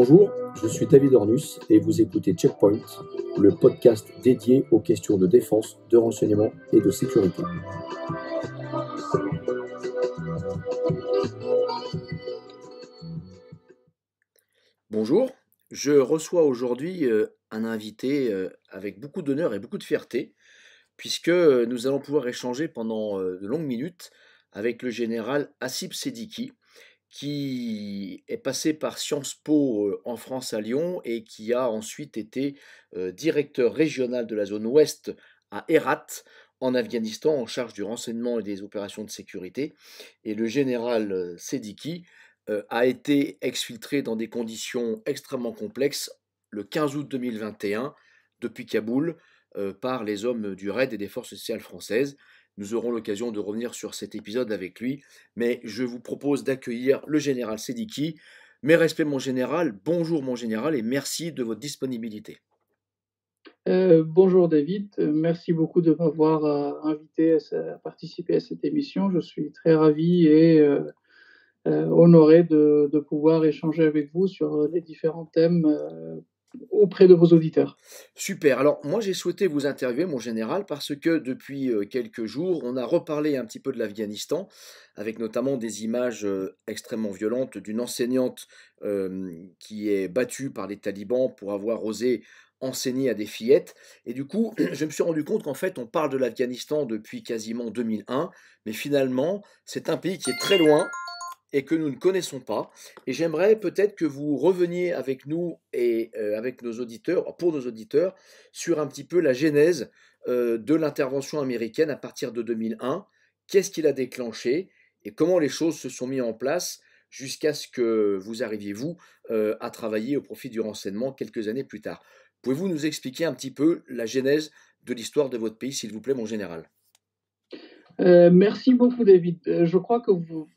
Bonjour, je suis David Ornus et vous écoutez Checkpoint, le podcast dédié aux questions de défense, de renseignement et de sécurité. Bonjour, je reçois aujourd'hui un invité avec beaucoup d'honneur et beaucoup de fierté, puisque nous allons pouvoir échanger pendant de longues minutes avec le général Hassib Seddiqi, qui est passé par Sciences Po en France à Lyon et qui a ensuite été directeur régional de la zone ouest à Herat, en Afghanistan, en charge du renseignement et des opérations de sécurité. Et le général Seddiqi a été exfiltré dans des conditions extrêmement complexes le 15 août 2021 depuis Kaboul par les hommes du RAID et des forces spéciales françaises. Nous aurons l'occasion de revenir sur cet épisode avec lui, mais je vous propose d'accueillir le général Seddiqi. Mes respects, mon général, bonjour mon général, et merci de votre disponibilité. Bonjour David, merci beaucoup de m'avoir invité à participer à cette émission. Je suis très ravi et honoré de pouvoir échanger avec vous sur les différents thèmes auprès de vos auditeurs. Super, alors moi j'ai souhaité vous interviewer mon général parce que depuis quelques jours on a reparlé un petit peu de l'Afghanistan avec notamment des images extrêmement violentes d'une enseignante qui est battue par les talibans pour avoir osé enseigner à des fillettes. Et du coup, je me suis rendu compte qu'en fait on parle de l'Afghanistan depuis quasiment 2001, mais finalement c'est un pays qui est très loin et que nous ne connaissons pas. Et j'aimerais peut-être que vous reveniez avec nous et avec nos auditeurs, pour nos auditeurs, sur un petit peu la genèse de l'intervention américaine à partir de 2001. Qu'est-ce qui l'a déclenché et comment les choses se sont mises en place jusqu'à ce que vous arriviez, vous, à travailler au profit du renseignement quelques années plus tard. Pouvez-vous nous expliquer un petit peu la genèse de l'histoire de votre pays, s'il vous plaît, mon général? Merci beaucoup David. Je crois que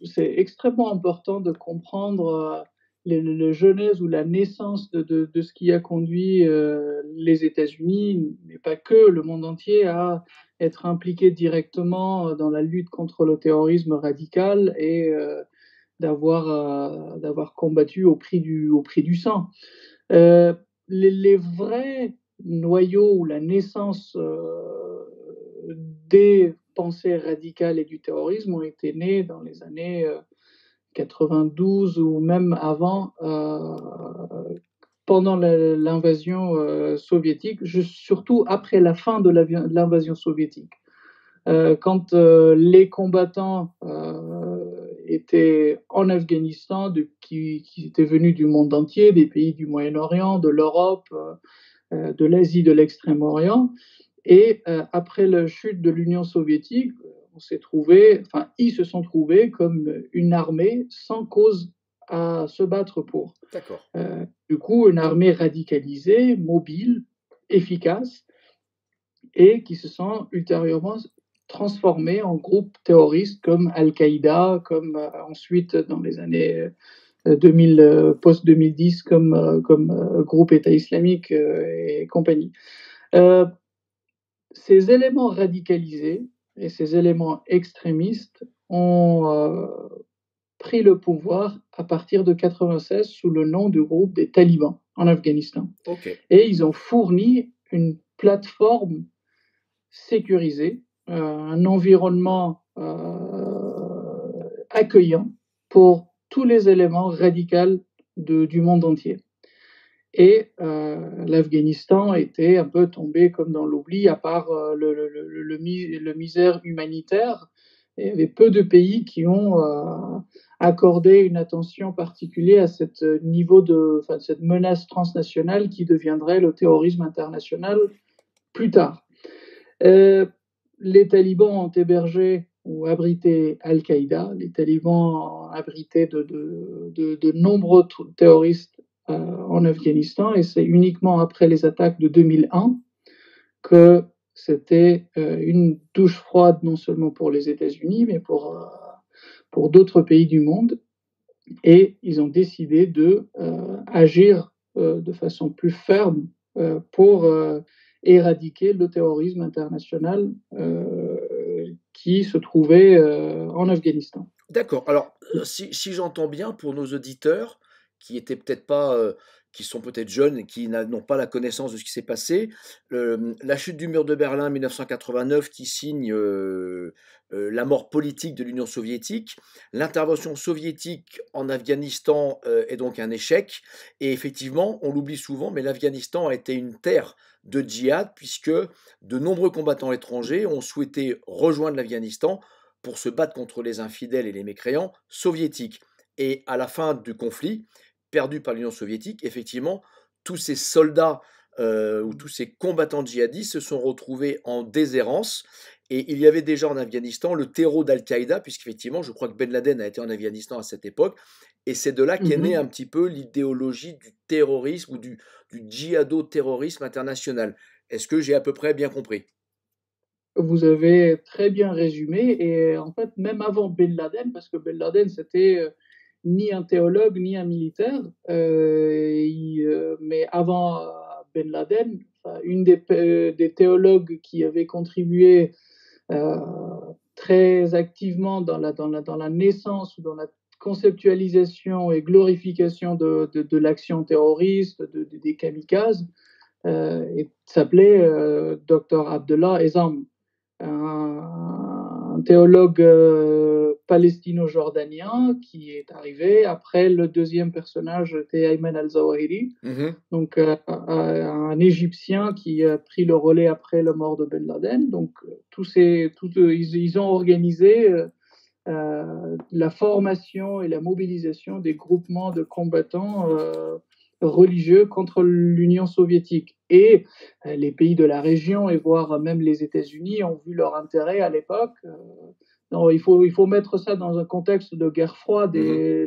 c'est extrêmement important de comprendre le genèse ou la naissance de ce qui a conduit les États-Unis, mais pas que, le monde entier, à être impliqué directement dans la lutte contre le terrorisme radical et d'avoir combattu au prix du sang. Euh, les vrais noyaux ou la naissance des pensées radicales et du terrorisme ont été nés dans les années 92 ou même avant, pendant l'invasion soviétique, surtout après la fin de l'invasion soviétique. Quand les combattants étaient en Afghanistan, qui étaient venus du monde entier, des pays du Moyen-Orient, de l'Europe, de l'Asie, de l'Extrême-Orient, et après la chute de l'Union soviétique, ils se sont trouvés comme une armée sans cause à se battre pour. D'accord. Du coup, une armée radicalisée, mobile, efficace, et qui se sont ultérieurement transformés en groupes terroristes comme Al-Qaïda, comme ensuite dans les années 2000, post-2010, comme groupe État islamique et compagnie. Ces éléments radicalisés et ces éléments extrémistes ont pris le pouvoir à partir de 1996 sous le nom du groupe des talibans en Afghanistan. Ok. Et ils ont fourni une plateforme sécurisée, un environnement accueillant pour tous les éléments radicaux du monde entier. Et l'Afghanistan était un peu tombé comme dans l'oubli, à part le misère humanitaire. Il y avait peu de pays qui ont accordé une attention particulière à cette cette menace transnationale qui deviendrait le terrorisme international plus tard. Les talibans ont hébergé ou abrité Al-Qaïda. Les talibans ont abrité de nombreux terroristes en Afghanistan, et c'est uniquement après les attaques de 2001 que c'était une douche froide, non seulement pour les États-Unis, mais pour d'autres pays du monde. Et ils ont décidé d'agir de façon plus ferme pour éradiquer le terrorisme international qui se trouvait en Afghanistan. D'accord. Alors, si j'entends bien, pour nos auditeurs, qui étaient peut-être pas, qui sont peut-être jeunes et qui n'ont pas la connaissance de ce qui s'est passé. La chute du mur de Berlin 1989 qui signe, la mort politique de l'Union soviétique. L'intervention soviétique en Afghanistan, est donc un échec et effectivement, on l'oublie souvent, mais l'Afghanistan a été une terre de djihad puisque de nombreux combattants étrangers ont souhaité rejoindre l'Afghanistan pour se battre contre les infidèles et les mécréants soviétiques. Et à la fin du conflit, perdu par l'Union soviétique, effectivement, tous ces soldats ou tous ces combattants djihadistes se sont retrouvés en déshérence. Et il y avait déjà en Afghanistan le terreau d'Al-Qaïda, puisqu'effectivement, je crois que Ben Laden a été en Afghanistan à cette époque. Et c'est de là qu'est née Mmh. un petit peu l'idéologie du terrorisme ou du djihado-terrorisme international. Est-ce que j'ai à peu près bien compris? Vous avez très bien résumé et en fait, même avant Ben Laden, parce que Ben Laden, c'était, ni un théologue, ni un militaire, mais avant, Ben Laden, enfin, une des théologues qui avait contribué, heu, très activement dans la naissance ou dans la conceptualisation et glorification de l'action terroriste, des kamikazes, et s'appelait, Dr Abdullah Azzam, un théologue palestino-jordanien qui est arrivé après le deuxième personnage était Ayman al-Zawahiri, Mmh. donc un Égyptien qui a pris le relais après la mort de Ben Laden. Donc ils ont organisé la formation et la mobilisation des groupements de combattants religieux contre l'Union soviétique. Et les pays de la région, et voire même les États-Unis, ont vu leur intérêt à l'époque. Non, il faut mettre ça dans un contexte de guerre froide Mmh. et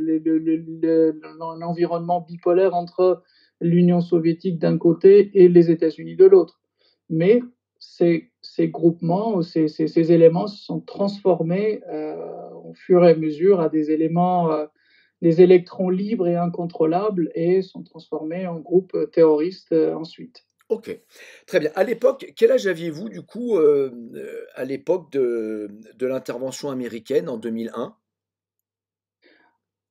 l'environnement bipolaire entre l'Union soviétique d'un côté et les États-Unis de l'autre. Mais ces groupements, ces éléments se sont transformés au fur et à mesure à des éléments, des électrons libres et incontrôlables, et sont transformés en groupes terroristes ensuite. OK, très bien. À l'époque, quel âge aviez-vous du coup, à l'époque de l'intervention américaine en 2001?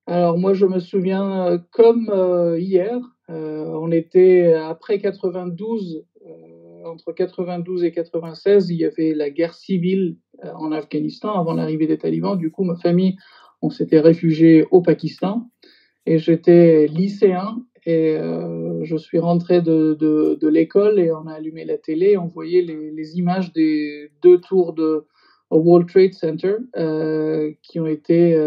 Alors moi, je me souviens comme hier, on était après 92, entre 92 et 96, il y avait la guerre civile en Afghanistan avant l'arrivée des talibans. Du coup, ma famille, on s'était réfugié au Pakistan. Et j'étais lycéen et je suis rentré de l'école et on a allumé la télé. On voyait les images des deux tours de World Trade Center qui ont été,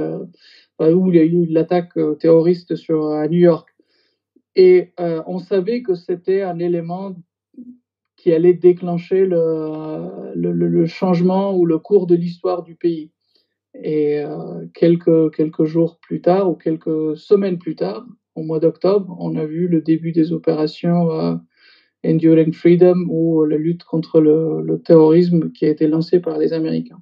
où il y a eu l'attaque terroriste à New York. Et on savait que c'était un élément qui allait déclencher le changement ou le cours de l'histoire du pays. Et quelques jours plus tard ou quelques semaines plus tard, au mois d'octobre, on a vu le début des opérations Enduring Freedom, ou la lutte contre le terrorisme qui a été lancée par les Américains.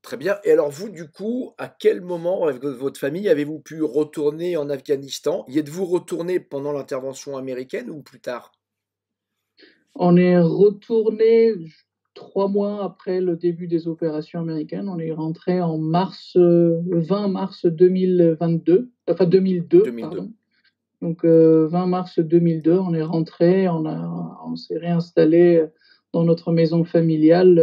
Très bien et alors vous, du coup, à quel moment avec votre famille avez-vous pu retourner en Afghanistan? Y êtes-vous retourné pendant l'intervention américaine ou plus tard? On est retourné 3 mois après le début des opérations américaines. On est rentré en mars, 20 mars 2022, enfin 2002, 2002. pardon. Donc 20 mars 2002, on est rentré, on s'est réinstallé dans notre maison familiale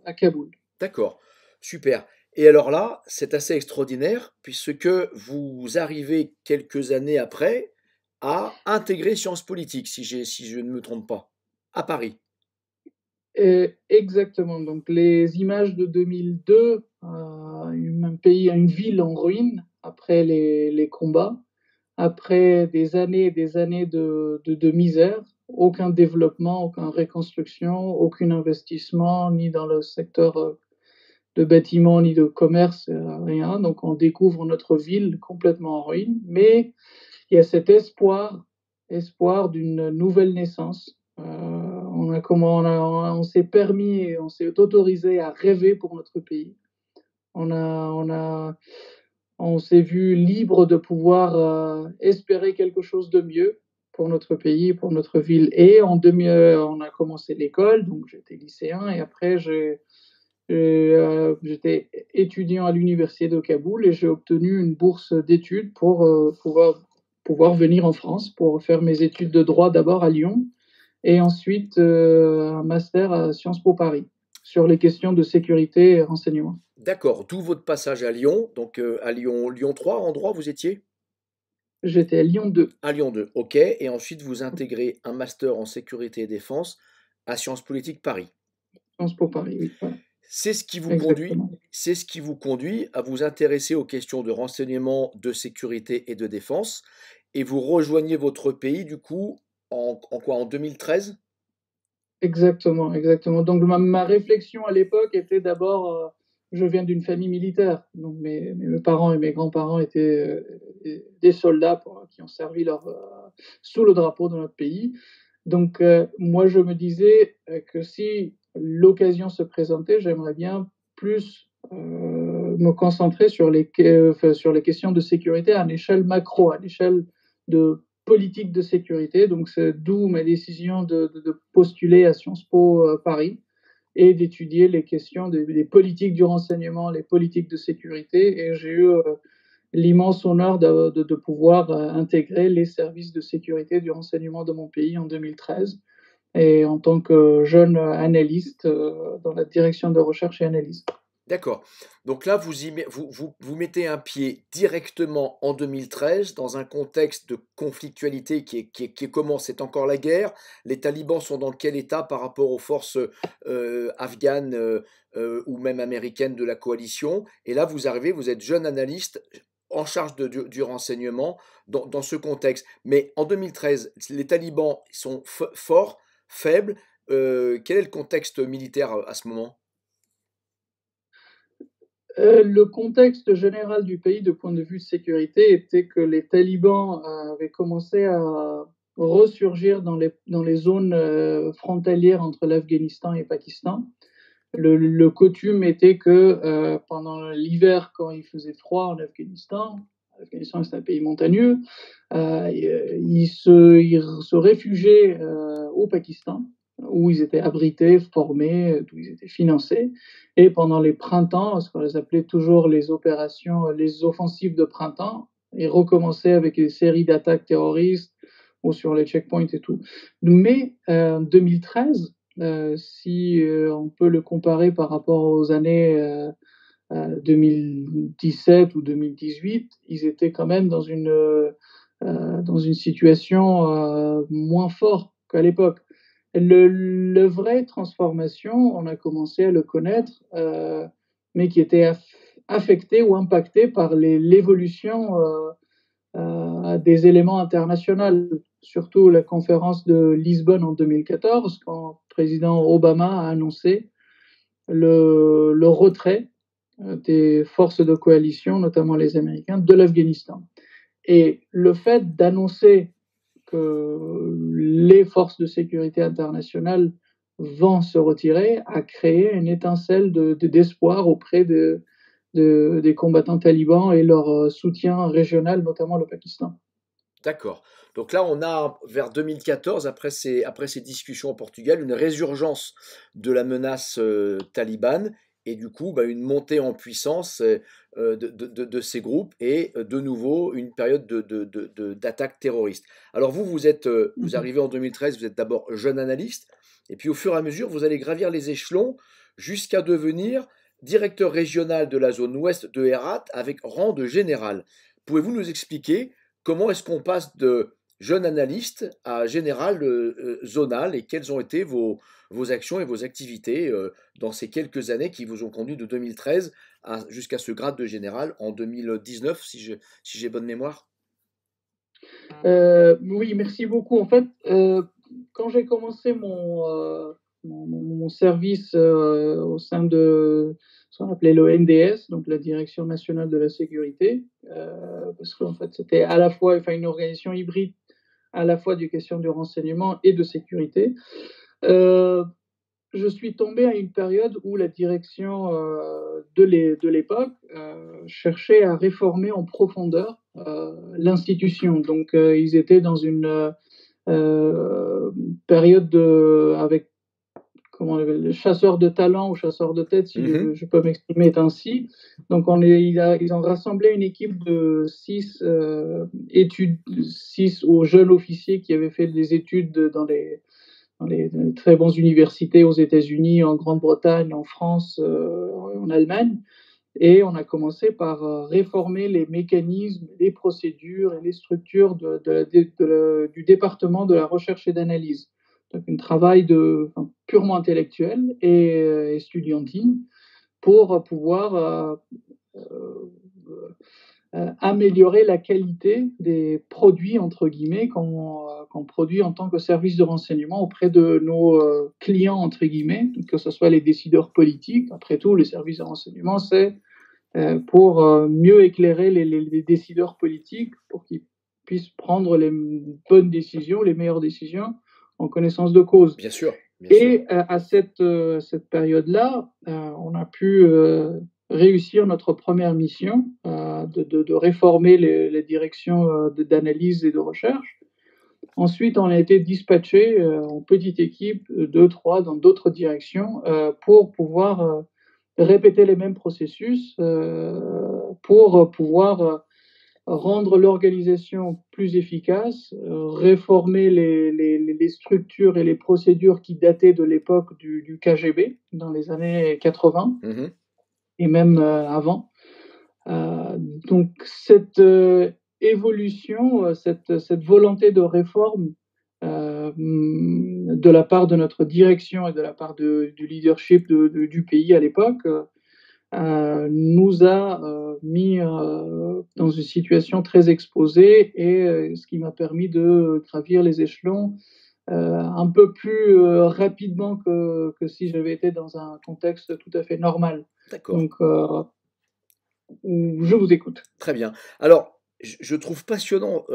à Kaboul. D'accord, super et alors là, c'est assez extraordinaire puisque vous arrivez quelques années après à intégrer Sciences Politiques si je ne me trompe pas, à Paris? Exactement, donc les images de 2002, un pays, une ville en ruine après les combats, après des années de misère, aucun développement, aucune reconstruction, aucun investissement, ni dans le secteur de bâtiments, ni de commerce, rien. Donc on découvre notre ville complètement en ruine, mais il y a cet espoir d'une nouvelle naissance. On s'est permis, on s'est autorisé à rêver pour notre pays. On a, on a, on s'est vu libre de pouvoir espérer quelque chose de mieux pour notre pays, pour notre ville. Et on a commencé l'école, donc j'étais lycéen, et après j'étais étudiant à l'université de Kaboul, et j'ai obtenu une bourse d'études pour pouvoir venir en France pour faire mes études de droit d'abord à Lyon et ensuite un master à Sciences Po Paris sur les questions de sécurité et renseignement. D'accord, d'où votre passage à Lyon, donc à Lyon 3 en droit vous étiez? J'étais à Lyon 2, À Lyon 2, OK, et ensuite vous intégrez un master en sécurité et défense à Sciences Politiques Paris. Sciences Po Paris, oui, voilà, C'est ce qui vous conduit exactement. c'est ce qui vous conduit à vous intéresser aux questions de renseignement, de sécurité et de défense, et vous rejoignez votre pays du coup en quoi? En 2013? Exactement, exactement. Donc ma réflexion à l'époque était d'abord, je viens d'une famille militaire, donc mes parents et mes grands-parents étaient, des soldats qui ont servi sous le drapeau de notre pays. Donc moi je me disais, que si l'occasion se présentait, j'aimerais bien plus, me concentrer sur les questions de sécurité à l'échelle macro, à l'échelle de politique de sécurité. Donc c'est d'où ma décision de postuler à Sciences Po Paris et d'étudier les questions des politiques du renseignement, les politiques de sécurité. Et j'ai eu l'immense honneur de pouvoir intégrer les services de sécurité du renseignement de mon pays en 2013 et en tant que jeune analyste dans la direction de recherche et analyse. D'accord. Donc là, vous mettez un pied directement en 2013 dans un contexte de conflictualité qui est comment? C'est encore la guerre? Les talibans sont dans quel état par rapport aux forces, afghanes, ou même américaines de la coalition? Et là, vous arrivez, vous êtes jeune analyste en charge du renseignement dans ce contexte. Mais en 2013, les talibans sont forts, faibles? Quel est le contexte militaire à ce moment? Le contexte général du pays, de point de vue de sécurité, était que les talibans avaient commencé à ressurgir dans les zones frontalières entre l'Afghanistan et le Pakistan. Le coutume était que pendant l'hiver, quand il faisait froid en Afghanistan, l'Afghanistan c'est un pays montagneux, ils se réfugiaient au Pakistan, où ils étaient abrités, formés, d'où ils étaient financés. Et pendant les printemps, ce qu'on les appelait toujours les opérations, les offensives de printemps, ils recommençaient avec des séries d'attaques terroristes ou sur les checkpoints et tout. Mais 2013, si on peut le comparer par rapport aux années 2017 ou 2018, ils étaient quand même dans une situation moins forte qu'à l'époque. Le vrai transformation, on a commencé à le connaître, mais qui était affecté ou impacté par l'évolution des éléments internationaux, surtout la conférence de Lisbonne en 2014, quand le président Obama a annoncé le retrait des forces de coalition, notamment les Américains, de l'Afghanistan. Et le fait d'annoncer que les forces de sécurité internationales vont se retirer a créé une étincelle d'espoir auprès des combattants talibans et leur soutien régional, notamment le Pakistan. D'accord. Donc là, on a vers 2014, après ces discussions au Portugal, une résurgence de la menace talibane et du coup, bah, une montée en puissance de ces groupes et de nouveau une période d'attaque terroriste. Alors vous, vous Mhm. arrivez en 2013, vous êtes d'abord jeune analyste et puis au fur et à mesure, vous allez gravir les échelons jusqu'à devenir directeur régional de la zone ouest de Herat avec rang de général. Pouvez-vous nous expliquer comment est-ce qu'on passe de jeune analyste à général zonal et quelles ont été vos actions et vos activités dans ces quelques années qui vous ont conduit de 2013 jusqu'à ce grade de général en 2019, si j'ai bonne mémoire? Oui, merci beaucoup. En fait, quand j'ai commencé mon service au sein de ce qu'on appelait le NDS, donc la Direction nationale de la sécurité, parce qu'en fait, c'était à la fois enfin, une organisation hybride, à la fois du question du renseignement et de sécurité. Euh, je suis tombé à une période où la direction de l'époque cherchait à réformer en profondeur l'institution. Donc, ils étaient dans une période avec comment le chasseur de talent ou chasseur de tête, si Mmh. je peux m'exprimer est ainsi. Donc ils ont rassemblé une équipe de 6 études, 6 ou jeunes officiers qui avaient fait des études dans les très bonnes universités aux États-Unis, en Grande-Bretagne, en France, en Allemagne. Et on a commencé par réformer les mécanismes, les procédures et les structures du département de la recherche et d'analyse. Donc un travail enfin, purement intellectuel et estudiantine pour pouvoir améliorer la qualité des produits, entre guillemets, qu'on produit en tant que service de renseignement auprès de nos clients, entre guillemets, que ce soit les décideurs politiques. Après tout, les services de renseignement, c'est pour mieux éclairer les décideurs politiques pour qu'ils puissent prendre les bonnes décisions, les meilleures décisions en connaissance de cause. Bien sûr, bien sûr. Et à cette période-là, on a pu réussir notre première mission de réformer les directions d'analyse et de recherche. Ensuite, on a été dispatché en petite équipe, 2, 3, dans d'autres directions, pour pouvoir répéter les mêmes processus, pour pouvoir rendre l'organisation plus efficace, réformer les structures et les procédures qui dataient de l'époque du KGB, dans les années 80 Mmh. et même avant. Euh, donc cette évolution, cette volonté de réforme de la part de notre direction et de la part du leadership du pays à l'époque nous a mis dans une situation très exposée et ce qui m'a permis de gravir les échelons un peu plus rapidement que si j'avais été dans un contexte tout à fait normal. D'accord. Donc, je vous écoute. Très bien. Alors, je trouve passionnant,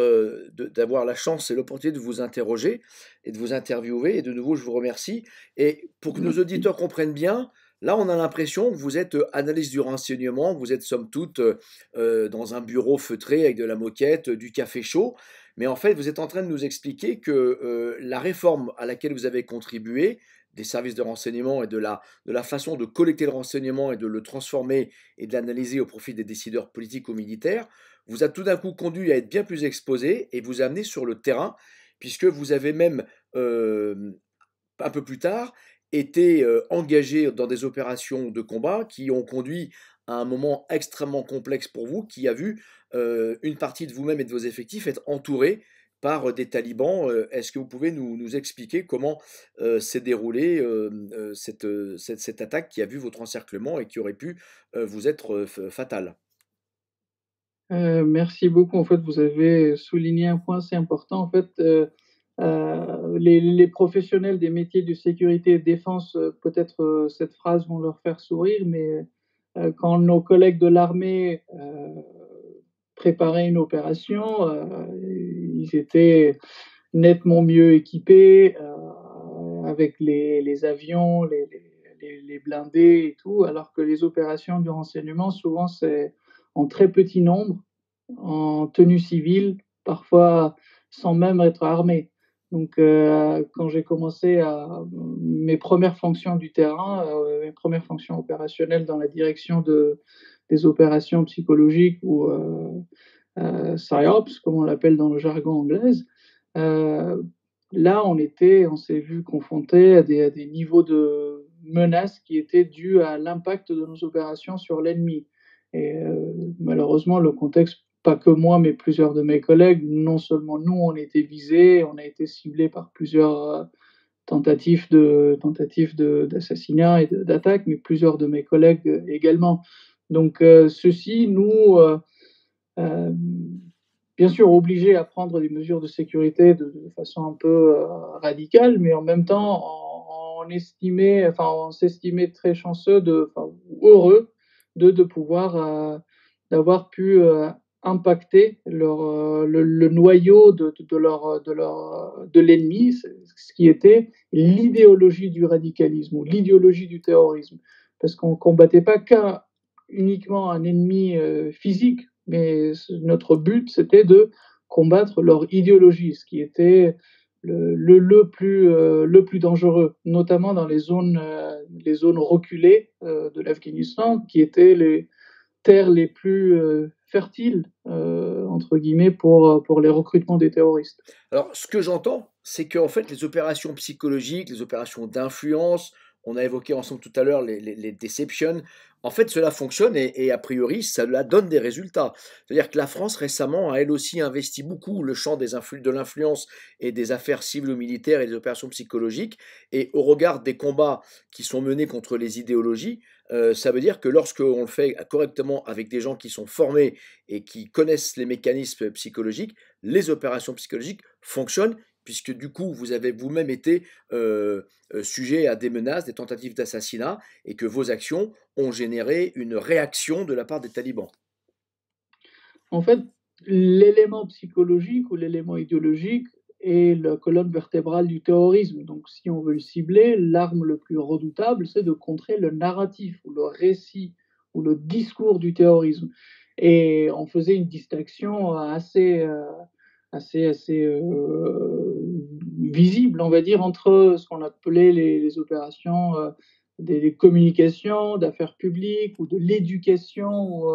d'avoir la chance et l'opportunité de vous interroger et de vous interviewer et de nouveau, je vous remercie et pour que nos Merci. auditeurs comprennent bien, là, on a l'impression que vous êtes, analyste du renseignement, que vous êtes somme toute, dans un bureau feutré avec de la moquette, du café chaud. Mais en fait, vous êtes en train de nous expliquer que, la réforme à laquelle vous avez contribué, des services de renseignement et de la façon de collecter le renseignement et de le transformer et de l'analyser au profit des décideurs politiques ou militaires, vous a tout d'un coup conduit à être bien plus exposé et vous a amené sur le terrain, puisque vous avez même, un peu plus tard, été engagé dans des opérations de combat qui ont conduit à un moment extrêmement complexe pour vous, qui a vu une partie de vous-même et de vos effectifs être entourés par des talibans. Est-ce que vous pouvez nous expliquer comment s'est déroulée cette attaque qui a vu votre encerclement et qui aurait pu vous être fatale? Merci beaucoup. En fait, vous avez souligné un point assez important. En fait, les professionnels des métiers de sécurité et de défense, peut-être, cette phrase vont leur faire sourire, mais quand nos collègues de l'armée, préparaient une opération, ils étaient nettement mieux équipés, avec les avions, les blindés et tout, alors que les opérations du renseignement, souvent, c'est en très petit nombre, en tenue civile, parfois sans même être armé. Donc, quand j'ai commencé mes premières fonctions du terrain, mes premières fonctions opérationnelles dans la direction des opérations psychologiques ou PsyOps, comme on l'appelle dans le jargon anglais, euh, là, on s'est vu confronté à des niveaux de menaces qui étaient dus à l'impact de nos opérations sur l'ennemi. Et malheureusement, le contexte, pas que moi, mais plusieurs de mes collègues, non seulement nous, on a été visés, on a été ciblés par plusieurs d'assassinat et d'attaque, mais plusieurs de mes collègues également. Donc, ceci nous euh, bien sûr obligés à prendre des mesures de sécurité de façon un peu radicale, mais en même temps, on s'estimait très chanceux, enfin, heureux de pouvoir, d'avoir pu impacter le noyau de l'ennemi, ce qui était l'idéologie du radicalisme ou l'idéologie du terrorisme. Parce qu'on ne combattait pas uniquement un ennemi physique, mais notre but, c'était de combattre leur idéologie, ce qui était le plus dangereux, notamment dans les zones reculées de l'Afghanistan, qui étaient les terres les plus fertiles, entre guillemets, pour les recrutements des terroristes. Alors, ce que j'entends, c'est qu'en fait, les opérations psychologiques, les opérations d'influence, on a évoqué ensemble tout à l'heure les deceptions, en fait, cela fonctionne et a priori, cela donne des résultats. C'est-à-dire que la France, récemment, a elle aussi investi beaucoup le champ de l'influence et des affaires civiles ou militaires et des opérations psychologiques. Et au regard des combats qui sont menés contre les idéologies, ça veut dire que lorsqu'on le fait correctement avec des gens qui sont formés et qui connaissent les mécanismes psychologiques, les opérations psychologiques fonctionnent, puisque du coup, vous avez vous-même été sujet à des menaces, des tentatives d'assassinat, et que vos actions ont généré une réaction de la part des talibans. En fait, l'élément psychologique ou l'élément idéologique est la colonne vertébrale du terrorisme. Donc, si on veut le cibler, l'arme le plus redoutable, c'est de contrer le narratif ou le récit ou le discours du terrorisme. Et on faisait une distinction visible, on va dire, entre ce qu'on appelait les opérations des communications, d'affaires publiques ou de l'éducation, ou,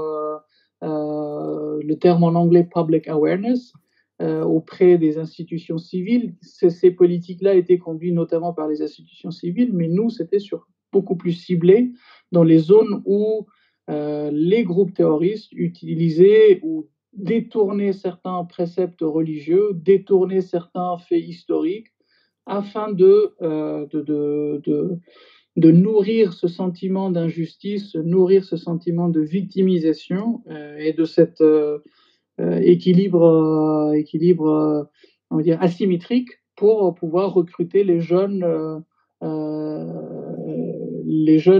le terme en anglais public awareness, auprès des institutions civiles. Ces politiques-là étaient conduites notamment par les institutions civiles, mais nous, c'était sur beaucoup plus ciblé dans les zones où les groupes terroristes utilisaient ou détournaient certains préceptes religieux, détournaient certains faits historiques, afin de nourrir ce sentiment d'injustice, nourrir ce sentiment de victimisation et de cet équilibre, on va dire, asymétrique pour pouvoir recruter les jeunes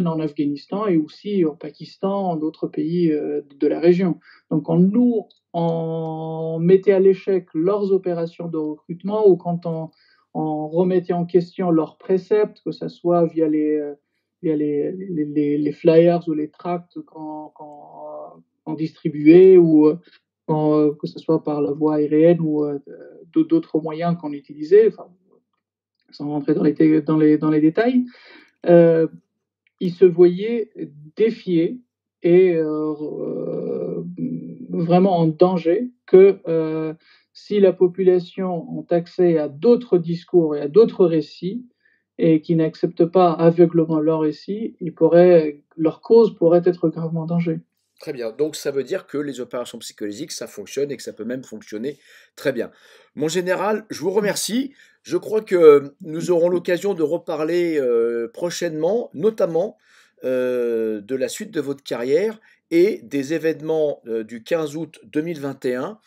en Afghanistan et aussi au Pakistan, en d'autres pays de la région. Donc on mettait à l'échec leurs opérations de recrutement, ou quand on remettait en question leurs préceptes, que ce soit via les flyers ou les tracts qu'on distribuait, ou que ce soit par la voie aérienne ou d'autres moyens qu'on utilisait, enfin, sans rentrer dans les détails. Ils se voyaient défiés et vraiment en danger, que si la population a accès à d'autres discours et à d'autres récits, et qui n'acceptent pas aveuglement leur récit, leur cause pourrait être gravement en danger. Très bien. Donc ça veut dire que les opérations psychologiques, ça fonctionne et que ça peut même fonctionner très bien. Mon général, je vous remercie. Je crois que nous aurons l'occasion de reparler prochainement, notamment de la suite de votre carrière et des événements du 15 août 2021,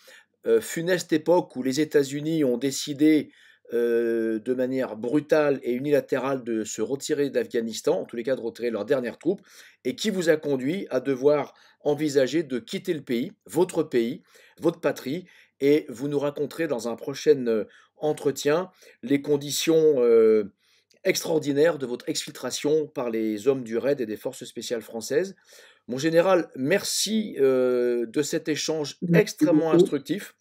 funeste époque où les États-Unis ont décidé de manière brutale et unilatérale de se retirer d'Afghanistan, en tous les cas de retirer leurs dernières troupes, et qui vous a conduit à devoir envisager de quitter le pays, votre patrie, et vous nous raconterez dans un prochain entretien les conditions extraordinaires de votre exfiltration par les hommes du RAID et des forces spéciales françaises. Mon général, merci de cet échange Merci extrêmement beaucoup. instructif.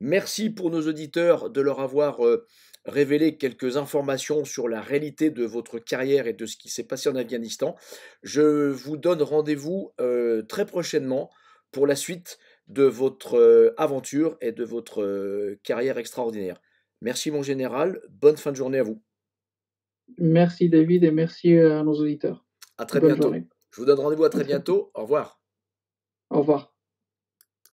Merci pour nos auditeurs de leur avoir révélé quelques informations sur la réalité de votre carrière et de ce qui s'est passé en Afghanistan. Je vous donne rendez-vous très prochainement pour la suite de votre aventure et de votre carrière extraordinaire. Merci mon général, bonne fin de journée à vous. Merci David, et merci à nos auditeurs. À très Bonne bientôt. journée. Je vous donne rendez-vous à À très très bientôt. bientôt. Au revoir. Au revoir.